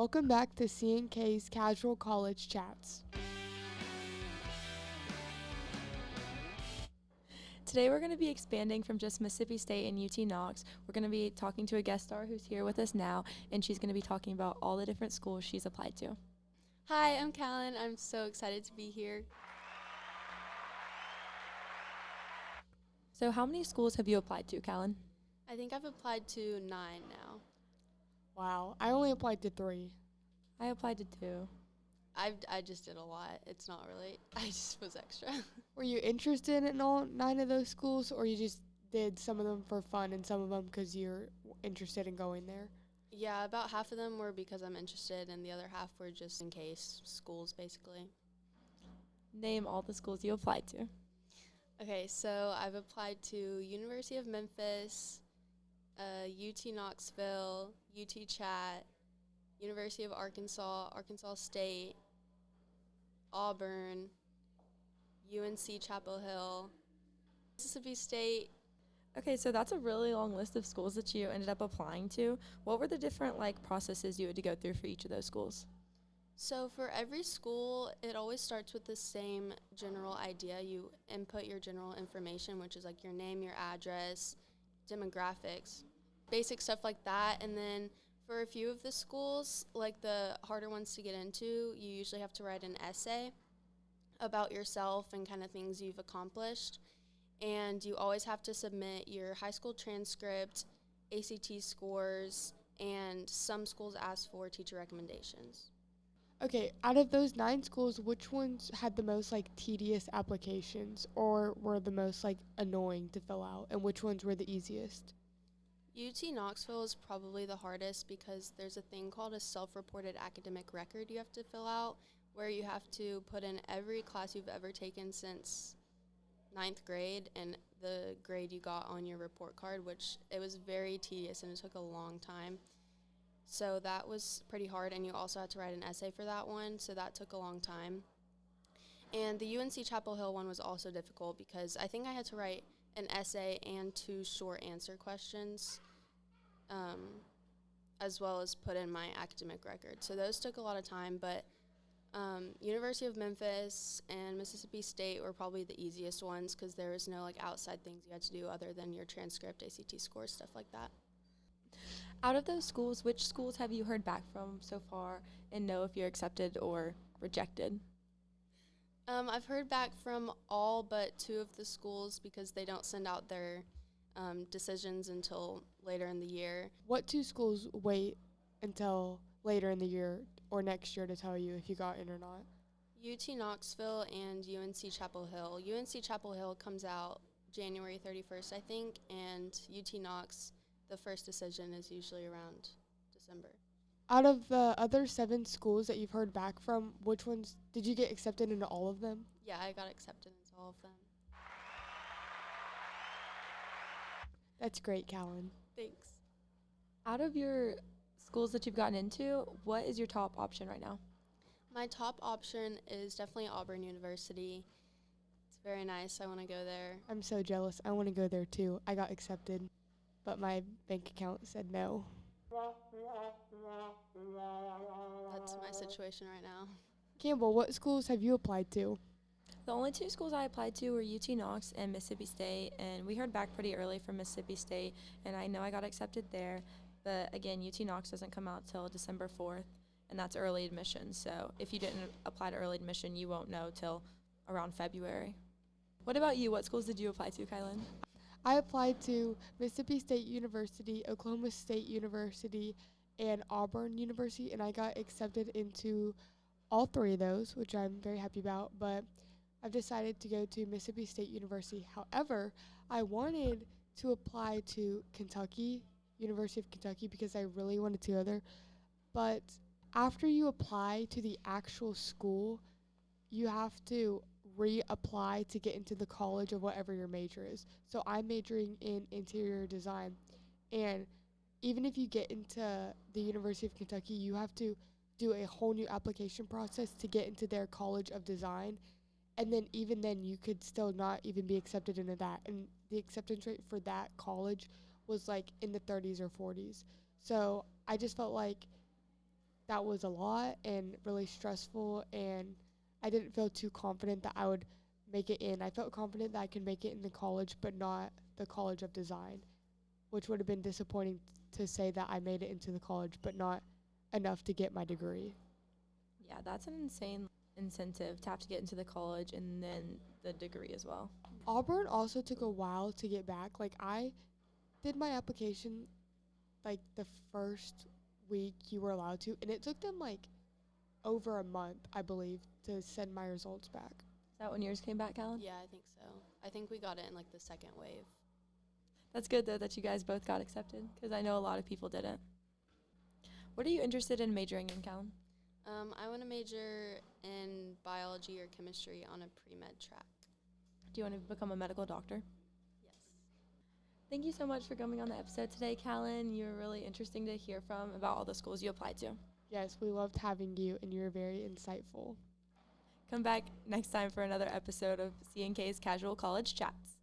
Welcome back to C&K's Casual College Chats. Today we're going to be expanding from just Mississippi State and UT Knox. We're going to be talking to a guest star who's here with us now, and she's going to be talking about all the different schools she's applied to. Hi, I'm KyLynn. I'm so excited to be here. So how many schools have you applied to, KyLynn? I think I've applied to 9 now. Wow, I only applied to 3. I applied to 2. I just did a lot. It's not really, I just was extra. Were you interested in all 9 of those schools, or you just did some of them for fun and some of them because you're interested in going there? Yeah, about half of them were because I'm interested, and the other half were just in case schools, basically. Name all the schools you applied to. Okay, so I've applied to University of Memphis, UT Knoxville, UT Chat, University of Arkansas, Arkansas State, Auburn, UNC Chapel Hill, Mississippi State. Okay, so that's a really long list of schools that you ended up applying to. What were the different processes you had to go through for each of those schools? So for every school, it always starts with the same general idea. You input your general information, which is like your name, your address, demographics, basic stuff like that. And then for a few of the schools, like the harder ones to get into, you usually have to write an essay about yourself and kind of things you've accomplished. And you always have to submit your high school transcript, ACT scores, and some schools ask for teacher recommendations. Okay, out of those 9 schools, which ones had the most tedious applications or were the most annoying to fill out, and which ones were the easiest? UT Knoxville is probably the hardest because there's a thing called a self-reported academic record you have to fill out, where you have to put in every class you've ever taken since 9th grade and the grade you got on your report card, which it was very tedious and it took a long time. So that was pretty hard, and you also had to write an essay for that one, so that took a long time. And the UNC Chapel Hill one was also difficult because I think I had to write an essay and 2 short answer questions, as well as put in my academic record. So those took a lot of time, but University of Memphis and Mississippi State were probably the easiest ones because there was no outside things you had to do other than your transcript, ACT scores, stuff like that. Out of those schools, which schools have you heard back from so far and know if you're accepted or rejected? I've heard back from all but 2 of the schools because they don't send out their decisions until later in the year. What 2 schools wait until later in the year or next year to tell you if you got in or not? UT Knoxville and UNC Chapel Hill. UNC Chapel Hill comes out January 31st, I think, and UT Knox, the first decision is usually around December. Out of the other 7 schools that you've heard back from, which ones did you get accepted into all of them? Yeah, I got accepted into all of them. That's great, KyLynn. Thanks. Out of your schools that you've gotten into, what is your top option right now? My top option is definitely Auburn University. It's very nice. I want to go there. I'm so jealous. I want to go there too. I got accepted, but my bank account said no. That's my situation right now. Campbell, what schools have you applied to? The only 2 schools I applied to were UT Knox and Mississippi State, and we heard back pretty early from Mississippi State, and I know I got accepted there. But again, UT Knox doesn't come out till December 4th, and that's early admission. So if you didn't apply to early admission, you won't know till around February. What about you? What schools did you apply to, KyLynn? I applied to Mississippi State University, Oklahoma State University, and Auburn University, and I got accepted into all 3 of those, which I'm very happy about. But I've decided to go to Mississippi State University. However, I wanted to apply to Kentucky, University of Kentucky, because I really wanted to go there. But after you apply to the actual school, you have to reapply to get into the college of whatever your major is. So I'm majoring in interior design, and even if you get into the University of Kentucky, you have to do a whole new application process to get into their College of Design. And then even then, you could still not even be accepted into that. And the acceptance rate for that college was in the 30s or 40s. So I just felt like that was a lot and really stressful, and I didn't feel too confident that I would make it in. I felt confident that I could make it in the college, but not the College of Design, which would have been disappointing to say that I made it into the college, but not enough to get my degree. Yeah, that's an insane incentive to have to get into the college and then the degree as well. Auburn also took a while to get back. Like, I did my application like the first week you were allowed to, and it took them like over a month, I believe, to send my results back. Is that when yours came back, Callan? Yeah, I think so. I think we got it in like the second wave. That's good, though, that you guys both got accepted, because I know a lot of people didn't. What are you interested in majoring in, Callan? I want to major in biology or chemistry on a pre-med track. Do you want to become a medical doctor? Yes. Thank you so much for coming on the episode today, Callan. You were really interesting to hear from about all the schools you applied to. Yes, we loved having you, and you were very insightful. Come back next time for another episode of C&K's Casual College Chats.